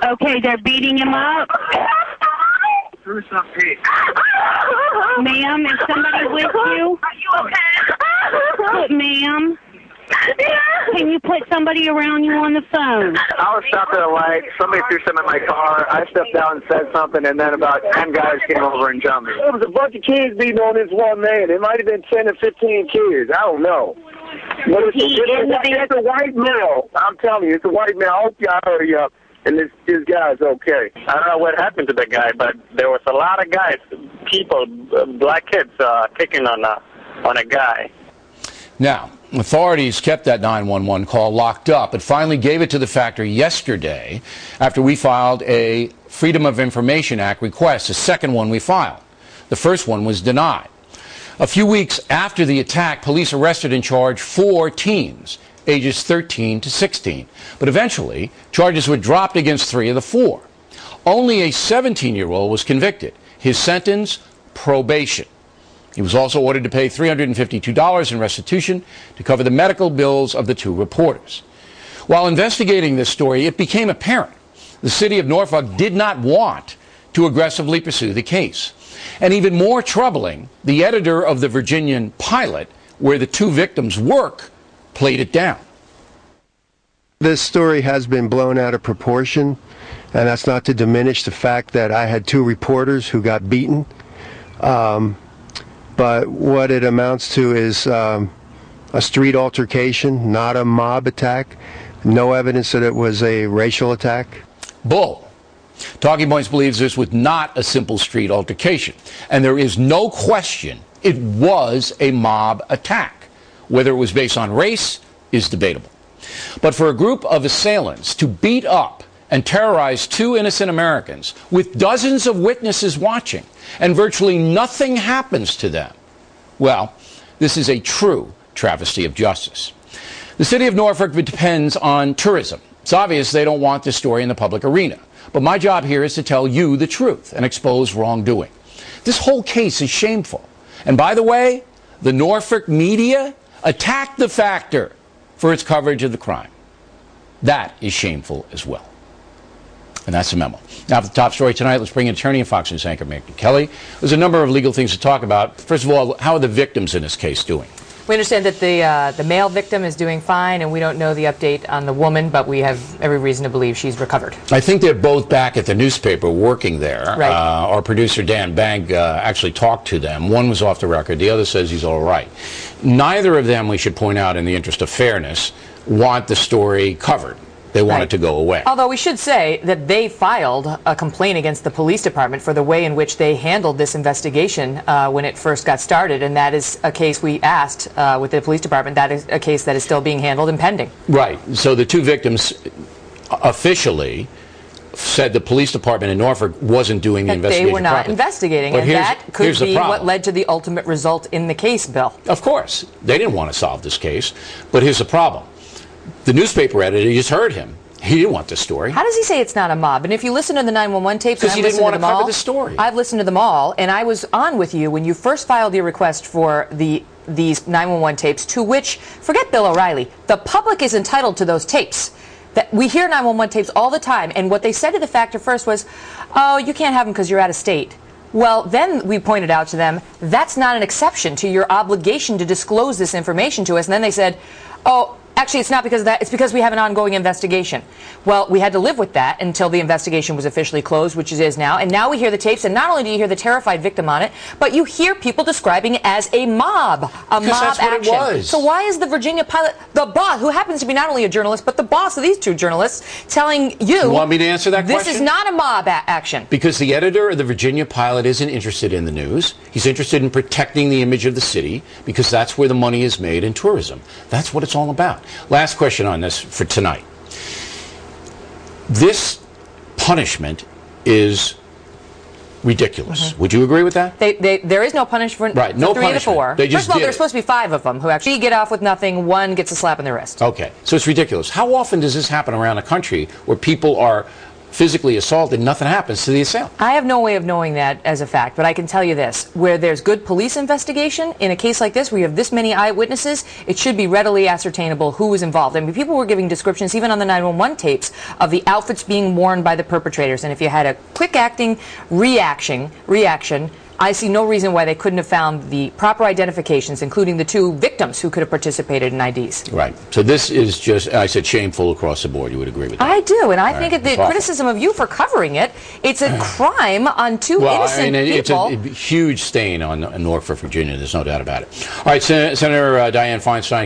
Okay, they're beating him up. Ma'am, is somebody with you? Are you okay? Ma'am? Can you put somebody around you on the phone? I was stopped at a light. Somebody threw something in my car. I stepped out and said something, and then about 10 guys came over and jumped me. There was a bunch of kids beating on this one man. It might have been 10 or 15 kids. I don't know. But it's a white male. I'm telling you, it's a white male. I hope y'all hurry up. And this guy's okay. I don't know what happened to the guy, but there was a lot of guys, people, black kids, kicking on a guy. Now, authorities kept that 911 call locked up, but finally gave it to the factory yesterday after we filed a Freedom of Information Act request, the second one we filed. The first one was denied. A few weeks after the attack, police arrested and charged 4 teens, ages 13 to 16. But eventually, charges were dropped against 3 of the 4. Only a 17-year-old was convicted. His sentence, probation. He was also ordered to pay $352 in restitution to cover the medical bills of the 2 reporters. While investigating this story, it became apparent the city of Norfolk did not want to aggressively pursue the case. And even more troubling, the editor of the Virginian Pilot, where the 2 victims work, played it down. This story has been blown out of proportion, and that's not to diminish the fact that I had 2 reporters who got beaten. But what it amounts to is a street altercation, not a mob attack. No evidence that it was a racial attack. Bull. Talking Points believes this was not a simple street altercation, and there is no question it was a mob attack. Whether it was based on race is debatable. But for a group of assailants to beat up and terrorize 2 innocent Americans with dozens of witnesses watching and virtually nothing happens to them, well, this is a true travesty of justice. The city of Norfolk depends on tourism. It's obvious they don't want this story in the public arena. But my job here is to tell you the truth and expose wrongdoing. This whole case is shameful. And by the way, the Norfolk media attacked the Factor for its coverage of the crime. That is shameful as well. And that's the memo. Now, for the top story tonight, let's bring in attorney and Fox News anchor Megyn Kelly. There's a number of legal things to talk about. First of all, how are the victims in this case doing? We understand that the male victim is doing fine, and we don't know the update on the woman, but we have every reason to believe she's recovered. I think they're both back at the newspaper working there. Right. Our producer, Dan Bank, actually talked to them. One was off the record. The other says he's all right. Neither of them, we should point out in the interest of fairness, want the story covered. They want it to go away. Although we should say that they filed a complaint against the police department for the way in which they handled this investigation when it first got started, and that is a case we asked with the police department. That is a case that is still being handled and pending. Right. So the 2 victims officially said the police department in Norfolk wasn't doing the investigation They were not properly. Investigating, but and that could be what led to the ultimate result in the case, Bill. Of course. They didn't want to solve this case, but here's the problem. The newspaper editor, you just heard him. He didn't want this story. How does he say it's not a mob? And if you listen to the 911 tapes, because he didn't want to cover the story. I've listened to them all, and I was on with you when you first filed your request for these 911 tapes, to which, forget Bill O'Reilly, the public is entitled to those tapes. That we hear 911 tapes all the time, and what they said to the Factor first was, oh, you can't have them because you're out of state. Well, then we pointed out to them, that's not an exception to your obligation to disclose this information to us. And then they said, oh, actually, it's not because of that. It's because we have an ongoing investigation. Well, we had to live with that until the investigation was officially closed, which it is now. And now we hear the tapes, and not only do you hear the terrified victim on it, but you hear people describing it as a mob, a mob that's action. What it was. So why is the Virginia Pilot, the boss, who happens to be not only a journalist, but the boss of these 2 journalists, telling you, want me to answer that question? This is not a mob action. Because the editor of the Virginia Pilot isn't interested in the news. He's interested in protecting the image of the city, because that's where the money is made in tourism. That's what it's all about. Last question on this for tonight. This punishment is ridiculous. Would you agree with that? There is no punishment for right, no 3 to 4. They just First of all, there's supposed to be 5 of them who actually get off with nothing. 1 gets a slap in the wrist. Okay, so it's ridiculous. How often does this happen around the country where people are physically assaulted, nothing happens to the assailant. I have no way of knowing that as a fact, but I can tell you this. Where there's good police investigation, in a case like this, where you have this many eyewitnesses, it should be readily ascertainable who was involved. I mean, people were giving descriptions, even on the 911 tapes, of the outfits being worn by the perpetrators. And if you had a quick-acting reaction, I see no reason why they couldn't have found the proper identifications, including the two victims who could have participated in IDs. Right. So this is just, I said, shameful across the board. You would agree with that? I do, and I think right. the criticism of you for covering it, it's a crime on two innocent people. It's a huge stain on Norfolk, Virginia. There's no doubt about it. All right, Senator Dianne Feinstein.